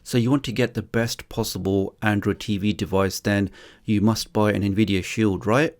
So you want to get the best possible Android TV device, then you must buy an Nvidia Shield, right?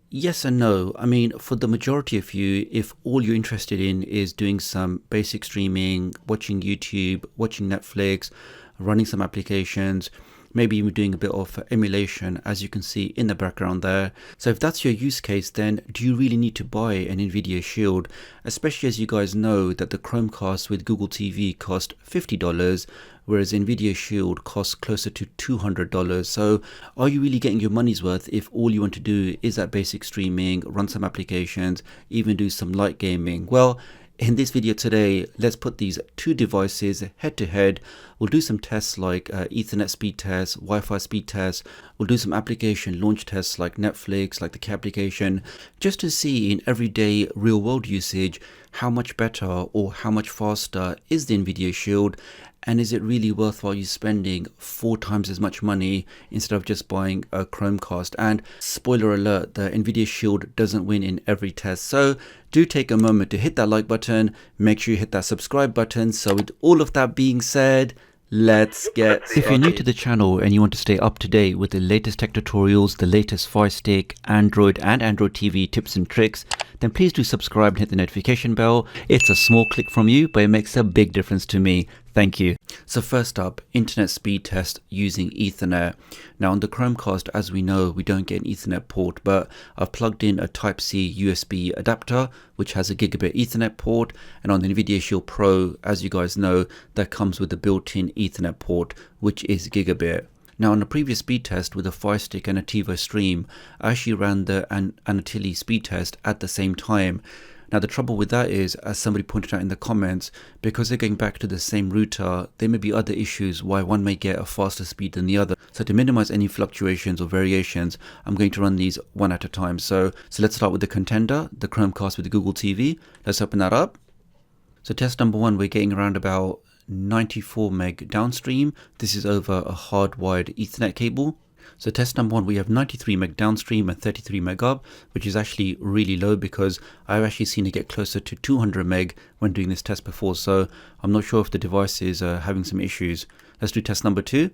Yes and no. I mean, for the majority of you, if all you're interested in is doing some basic streaming, watching YouTube, watching Netflix, running some applications, maybe even doing a bit of emulation, as you can see in the background there. So if that's your use case, then do you really need to buy an Nvidia Shield? Especially as you guys know that the Chromecast with Google TV cost $50, whereas Nvidia Shield costs closer to $200. So are you really getting your money's worth if all you want to do is that basic streaming, run some applications, even do some light gaming? Well, in this video today, let's put these two devices head to head. We'll do some tests like Ethernet speed tests, Wi-Fi speed tests. We'll do some application launch tests like Netflix, like the Key application, just to see in everyday real world usage how much better or how much faster is the Nvidia Shield, and is it really worthwhile you spending 4 times as much money instead of just buying a Chromecast? And spoiler alert, the Nvidia Shield doesn't win in every test. So do take a moment to hit that like button, make sure you hit that subscribe button. So with all of that being said, let's get started. If you're new to the channel and you want to stay up to date with the latest tech tutorials, the latest Fire Stick, Android and Android TV tips and tricks, then please do subscribe and hit the notification bell. It's a small click from you, but it makes a big difference to me. Thank you. So first up, internet speed test using Ethernet. Now on the Chromecast, as we know, we don't get an Ethernet port, but I've plugged in a Type-C USB adapter, which has a gigabit Ethernet port. And on the Nvidia Shield Pro, as you guys know, that comes with a built-in Ethernet port, which is gigabit. Now on a previous speed test with a Fire Stick and a TiVo Stream, I actually ran the Anatelli speed test at the same time. Now the trouble with that is, as somebody pointed out in the comments, because they're going back to the same router, there may be other issues why one may get a faster speed than the other. So to minimize any fluctuations or variations, I'm going to run these one at a time. So let's start with the contender, the Chromecast with the Google TV. Let's open that up. So test number 1, we're getting around about 94 meg downstream. This is over a hardwired Ethernet cable. So test number 1, we have 93 meg downstream and 33 meg up, which is actually really low because I've actually seen it get closer to 200 meg when doing this test before. So I'm not sure if the device is having some issues. Let's do test number 2.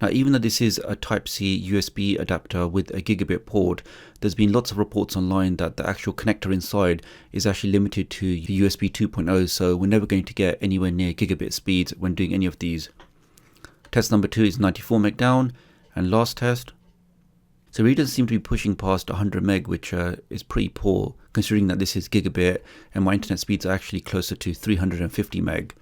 Now, even though this is a Type-C USB adapter with a gigabit port, there's been lots of reports online that the actual connector inside is actually limited to USB 2.0, so we're never going to get anywhere near gigabit speeds when doing any of these. Test number 2 is 94 meg down, and last test. So it really doesn't seem to be pushing past 100 meg, which is pretty poor considering that this is gigabit and my internet speeds are actually closer to 350 meg.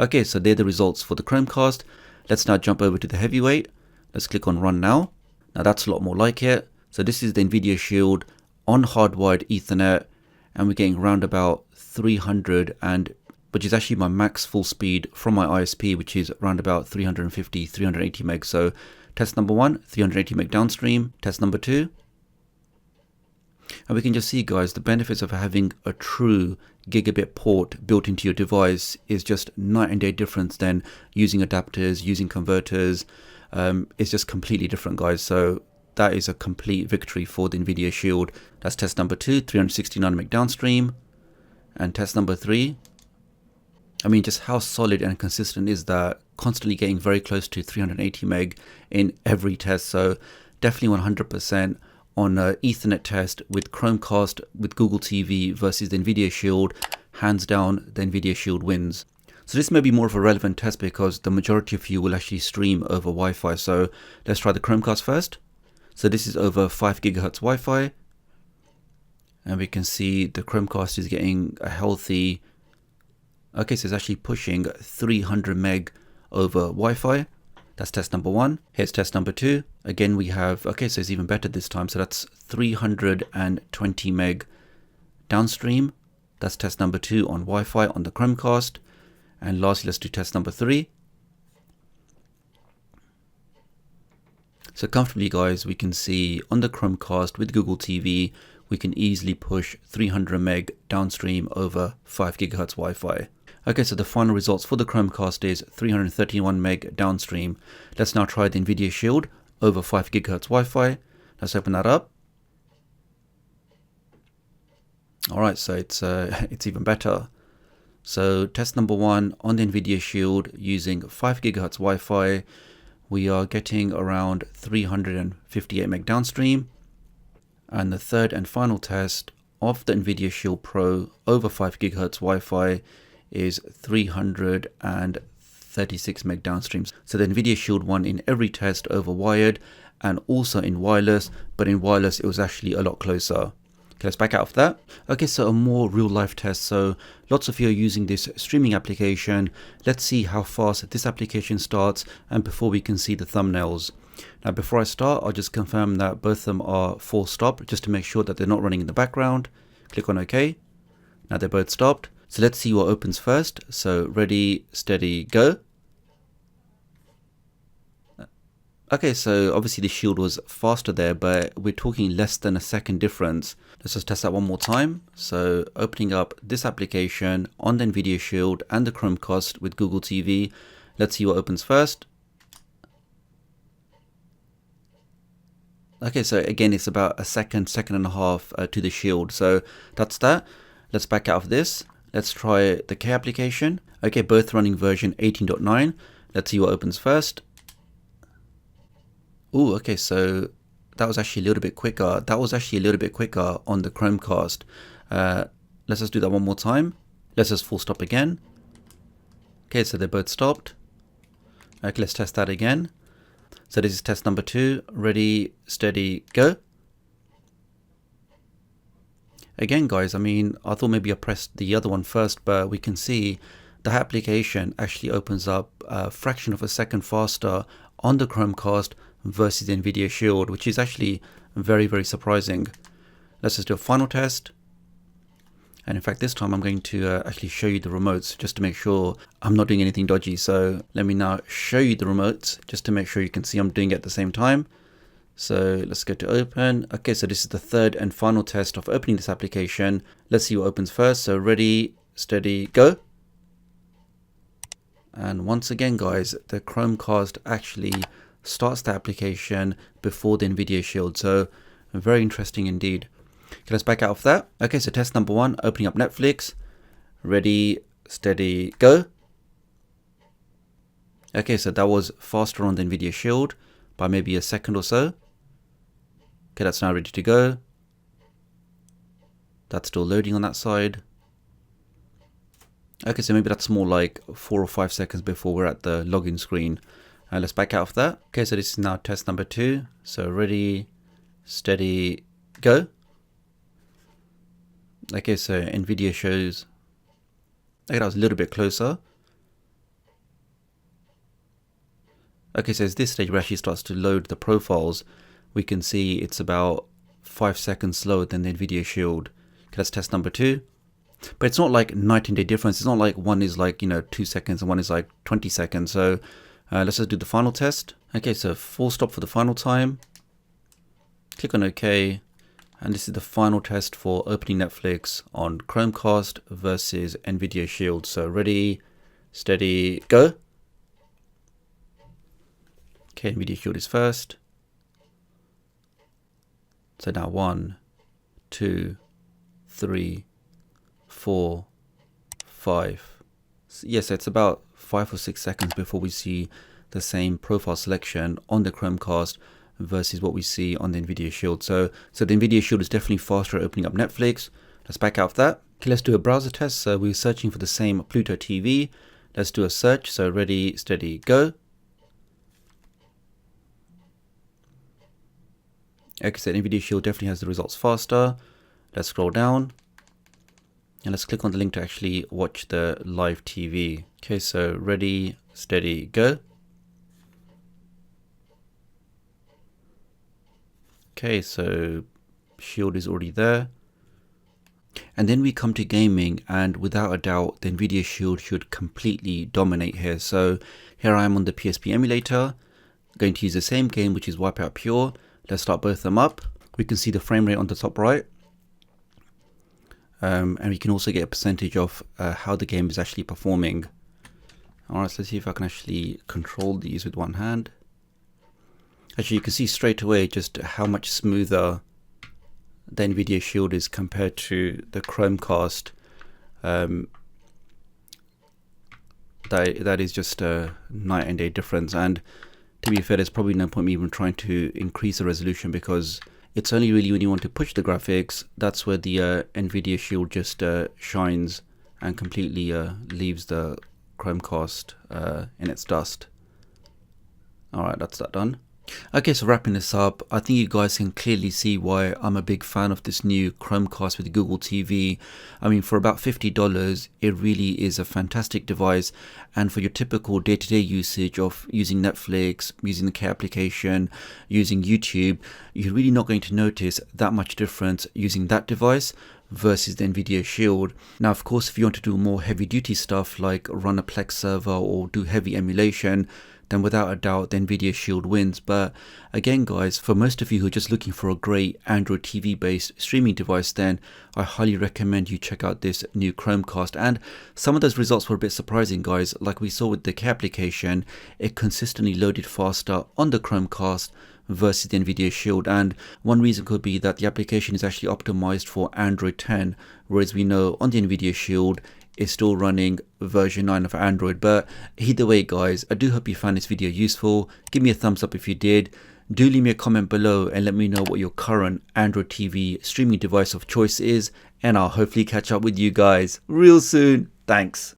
Okay, so they're the results for the Chromecast. Let's now jump over to the heavyweight. Let's click on run now. Now that's a lot more like it. So this is the Nvidia Shield on hardwired Ethernet, and we're getting around about 300, and which is actually my max full speed from my ISP, which is around about 350, 380 meg. So test number 1, 380 meg downstream. Test number 2. And we can just see, guys, the benefits of having a true gigabit port built into your device is just night and day difference than using adapters, using converters. It's just completely different, guys. So that is a complete victory for the Nvidia Shield. That's test number 2, 369 meg downstream. And test number 3. I mean, just how solid and consistent is that? Constantly getting very close to 380 meg in every test. So definitely 100% on an Ethernet test with Chromecast, with Google TV versus the Nvidia Shield. Hands down, the Nvidia Shield wins. So this may be more of a relevant test because the majority of you will actually stream over Wi-Fi. So let's try the Chromecast first. So this is over 5 gigahertz Wi-Fi. And we can see the Chromecast is getting a healthy, okay, so it's actually pushing 300 meg over Wi-Fi. That's test number 1. Here's test number 2. Again, we have, okay, so it's even better this time. So that's 320 meg downstream. That's test number 2 on Wi-Fi on the Chromecast. And lastly, let's do test number 3. So comfortably, guys, we can see on the Chromecast with Google TV, we can easily push 300 meg downstream over 5 gigahertz Wi-Fi. Okay, so the final results for the Chromecast is 331 meg downstream. Let's now try the Nvidia Shield over 5 gigahertz Wi-Fi. Let's open that up. All right, so it's even better. So test number 1 on the Nvidia Shield using 5 GHz Wi-Fi, we are getting around 358 meg downstream. And the third and final test of the Nvidia Shield Pro over 5 GHz Wi-Fi is 336 meg downstream. So the Nvidia Shield won in every test over wired and also in wireless, but in wireless it was actually a lot closer. Okay, let's back out of that. Okay, so a more real life test. So lots of you are using this streaming application. Let's see how fast this application starts and before we can see the thumbnails. Now before I start, I'll just confirm that both of them are full stop just to make sure that they're not running in the background. Click on OK. Now they're both stopped. So let's see what opens first. So ready, steady, go. Okay, so obviously the Shield was faster there, but we're talking less than a second difference. Let's just test that one more time. So opening up this application on the Nvidia Shield and the Chromecast with Google TV. Let's see what opens first. Okay, so again, it's about a second and a half to the Shield. So that's that. Let's back out of this. Let's try the K application. Okay, both running version 18.9. Let's see what opens first. Oh, okay, so that was actually a little bit quicker. That was actually a little bit quicker on the Chromecast. Let's just do that one more time. Let's just full stop again. Okay, so they're both stopped. Okay, let's test that again. So this is test number 2. Ready, steady, go. Again, guys, I mean, I thought maybe I pressed the other one first, but we can see the application actually opens up a fraction of a second faster on the Chromecast versus the Nvidia Shield, which is actually very, very surprising. Let's just do a final test. And in fact, this time I'm going to actually show you the remotes just to make sure I'm not doing anything dodgy. So let me now show you the remotes just to make sure you can see I'm doing it at the same time. So let's go to open. Okay, so this is the third and final test of opening this application. Let's see what opens first. So ready, steady, go. And once again, guys, the Chromecast actually starts the application before the Nvidia Shield. So very interesting indeed. Okay, let's back out of that. Okay, so test number 1, opening up Netflix. Ready, steady, go. Okay, so that was faster on the Nvidia Shield by maybe a second or so. Okay, that's now ready to go. That's still loading on that side. Okay, so maybe that's more like 4 or 5 seconds before we're at the login screen. Let's back out of that. Okay, so this is now test number 2. So ready, steady, go. Okay, so Nvidia shows. Okay, that was a little bit closer. Okay, so at this stage where it actually starts to load the profiles, we can see it's about 5 seconds slower than the Nvidia Shield. Okay, that's test number 2. But it's not like night and day difference. It's not like one is like, 2 seconds and one is like 20 seconds. So let's just do the final test. Okay, so full stop for the final time. Click on OK. And this is the final test for opening Netflix on Chromecast versus Nvidia Shield. So ready, steady, go. Okay, Nvidia Shield is first. So now 1, 2, 3, 4, 5. Yes, it's about 5 or 6 seconds before we see the same profile selection on the Chromecast versus what we see on the Nvidia Shield. So the Nvidia Shield is definitely faster at opening up Netflix. Let's back out of that. Okay, let's do a browser test. So we're searching for the same Pluto TV. Let's do a search. So ready, steady, go. Okay, so Nvidia Shield definitely has the results faster. Let's scroll down. And let's click on the link to actually watch the live TV. Okay, so ready, steady, go. Okay, so Shield is already there. And then we come to gaming, and without a doubt, the Nvidia Shield should completely dominate here. So here I am on the PSP emulator, going to use the same game, which is Wipeout Pure. Let's start both of them up. We can see the frame rate on the top right. And we can also get a percentage of how the game is actually performing. Alright, so let's see if I can actually control these with one hand. Actually, you can see straight away just how much smoother the Nvidia Shield is compared to the Chromecast. that is just a night and day difference. And to be fair, there's probably no point me even trying to increase the resolution, because it's only really when you want to push the graphics, that's where the Nvidia Shield just shines and completely leaves the Chromecast in its dust. Alright, that's that done. Okay, so wrapping this up, I think you guys can clearly see why I'm a big fan of this new Chromecast with Google TV. I mean, for about $50, it really is a fantastic device, and for your typical day-to-day usage of using Netflix, using the K application, using YouTube, you're really not going to notice that much difference using that device versus the Nvidia Shield. Now, of course, if you want to do more heavy-duty stuff like run a Plex server or do heavy emulation, then without a doubt the Nvidia Shield wins. But again guys, for most of you who are just looking for a great Android TV based streaming device, then I highly recommend you check out this new Chromecast. And some of those results were a bit surprising guys. Like we saw with the K application, it consistently loaded faster on the Chromecast versus the Nvidia Shield, and one reason could be that the application is actually optimized for Android 10, whereas we know on the Nvidia Shield is still running version 9 of Android. But either way guys, I do hope you found this video useful. Give me a thumbs up if you did. Do leave me a comment below and let me know what your current Android TV streaming device of choice is, and I'll hopefully catch up with you guys real soon. Thanks.